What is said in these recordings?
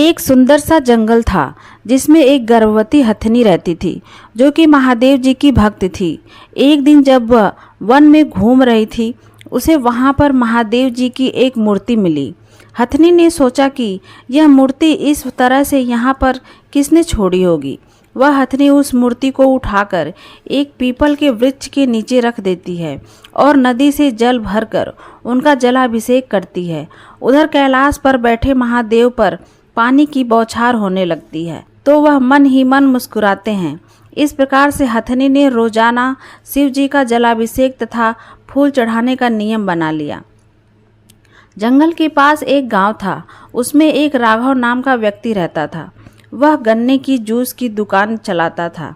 एक सुंदर सा जंगल था जिसमें एक गर्भवती हथनी रहती थी जो कि महादेव जी की भक्त थी। एक दिन जब वह वन में घूम रही थी, उसे वहां पर महादेव जी की एक मूर्ति मिली। हथनी ने सोचा कि यह मूर्ति इस तरह से यहाँ पर किसने छोड़ी होगी। वह हथनी उस मूर्ति को उठाकर एक पीपल के वृक्ष के नीचे रख देती है और नदी से जल भरकर उनका जलाभिषेक करती है। उधर कैलाश पर बैठे महादेव पर पानी की बौछार होने लगती है तो वह मन ही मन मुस्कुराते हैं। इस प्रकार से हथनी ने रोजाना शिव जी का जलाभिषेक तथा फूल चढ़ाने का नियम बना लिया। जंगल के पास एक गांव था। उसमें एक राघव नाम का व्यक्ति रहता था। वह गन्ने की जूस की दुकान चलाता था।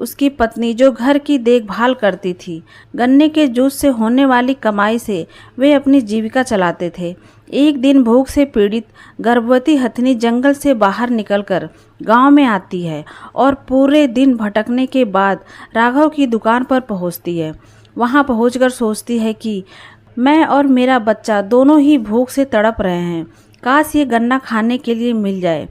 उसकी पत्नी जो घर की देखभाल करती थी, गन्ने के जूस से होने वाली कमाई से वे अपनी जीविका चलाते थे। एक दिन भूख से पीड़ित गर्भवती हथनी जंगल से बाहर निकलकर गांव में आती है और पूरे दिन भटकने के बाद राघव की दुकान पर पहुंचती है। वहां पहुंचकर सोचती है कि मैं और मेरा बच्चा दोनों ही भूख से तड़प रहे हैं, काश ये गन्ना खाने के लिए मिल जाए।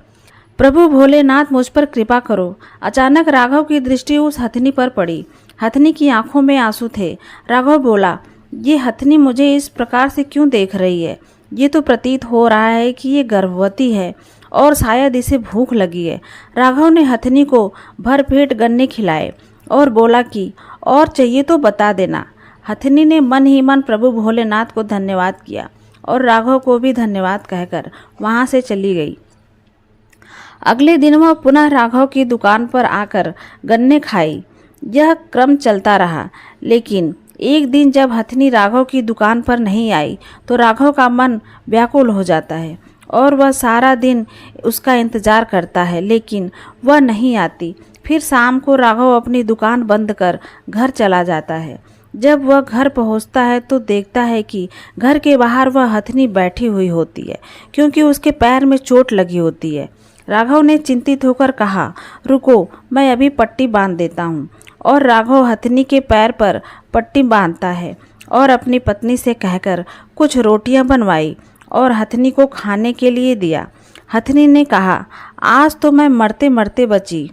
प्रभु भोलेनाथ मुझ पर कृपा करो। अचानक राघव की दृष्टि उस हथनी पर पड़ी। हथनी की आंखों में आंसू थे। राघव बोला, ये हथनी मुझे इस प्रकार से क्यों देख रही है? ये तो प्रतीत हो रहा है कि ये गर्भवती है और शायद इसे भूख लगी है। राघव ने हथनी को भरपेट गन्ने खिलाए और बोला कि और चाहिए तो बता देना। हथनी ने मन ही मन प्रभु भोलेनाथ को धन्यवाद किया और राघव को भी धन्यवाद कहकर वहां से चली गई। अगले दिन वह पुनः राघव की दुकान पर आकर गन्ने खाई। यह क्रम चलता रहा, लेकिन एक दिन जब हथनी राघव की दुकान पर नहीं आई तो राघव का मन व्याकुल हो जाता है और वह सारा दिन उसका इंतजार करता है, लेकिन वह नहीं आती। फिर शाम को राघव अपनी दुकान बंद कर घर चला जाता है। जब वह घर पहुंचता है तो देखता है कि घर के बाहर वह हथनी बैठी हुई होती है, क्योंकि उसके पैर में चोट लगी होती है। राघव ने चिंतित होकर कहा, रुको, मैं अभी पट्टी बांध देता हूँ। और राघव हथनी के पैर पर पट्टी बांधता है और अपनी पत्नी से कहकर कुछ रोटियां बनवाई और हथनी को खाने के लिए दिया। हथनी ने कहा, आज तो मैं मरते मरते बची।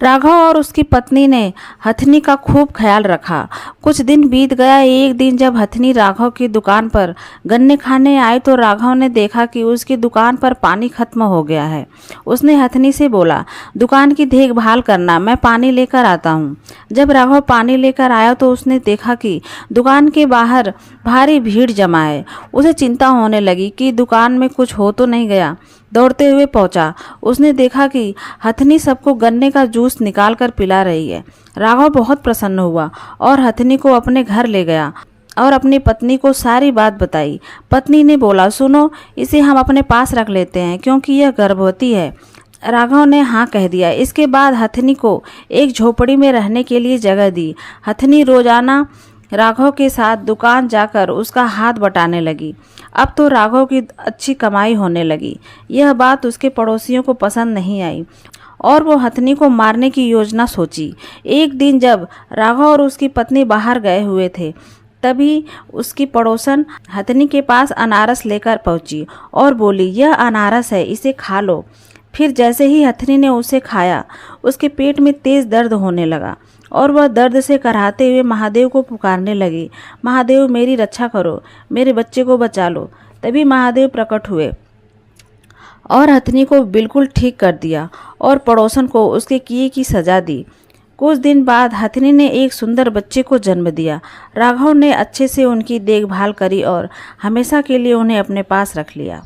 राघव और उसकी पत्नी ने हथनी का खूब ख्याल रखा। कुछ दिन बीत गया। एक दिन जब हथनी राघव की दुकान पर गन्ने खाने आई तो राघव ने देखा कि उसकी दुकान पर पानी खत्म हो गया है। उसने हथनी से बोला, दुकान की देखभाल करना, मैं पानी लेकर आता हूँ। जब राघव पानी लेकर आया तो उसने देखा कि दुकान के बाहर भारी भीड़ जमा है। उसे चिंता होने लगी कि दुकान में कुछ हो तो नहीं गया। दौड़ते हुए पहुंचा। उसने देखा कि हथनी सबको गन्ने का जूस निकाल कर पिला रही है। राघव बहुत प्रसन्न हुआ और हथनी को अपने घर ले गया और अपनी पत्नी को सारी बात बताई। पत्नी ने बोला, सुनो, इसे हम अपने पास रख लेते हैं क्योंकि यह गर्भवती है। राघव ने हाँ कह दिया। इसके बाद हथनी को एक झोपड़ी में रहने के लिए जगह दी। हथनी रोजाना राघव के साथ दुकान जाकर उसका हाथ बटाने लगी। अब तो राघव की अच्छी कमाई होने लगी। यह बात उसके पड़ोसियों को पसंद नहीं आई और वो हथनी को मारने की योजना सोची। एक दिन जब राघव और उसकी पत्नी बाहर गए हुए थे, तभी उसकी पड़ोसन हथनी के पास अनारस लेकर पहुंची और बोली, यह अनारस है, इसे खा लो। फिर जैसे ही हथनी ने उसे खाया, उसके पेट में तेज दर्द होने लगा और वह दर्द से कराहते हुए महादेव को पुकारने लगी, महादेव मेरी रक्षा करो, मेरे बच्चे को बचा लो। तभी महादेव प्रकट हुए और हथनी को बिल्कुल ठीक कर दिया और पड़ोसन को उसके किए की सजा दी। कुछ दिन बाद हथनी ने एक सुंदर बच्चे को जन्म दिया। राघव ने अच्छे से उनकी देखभाल करी और हमेशा के लिए उन्हें अपने पास रख लिया।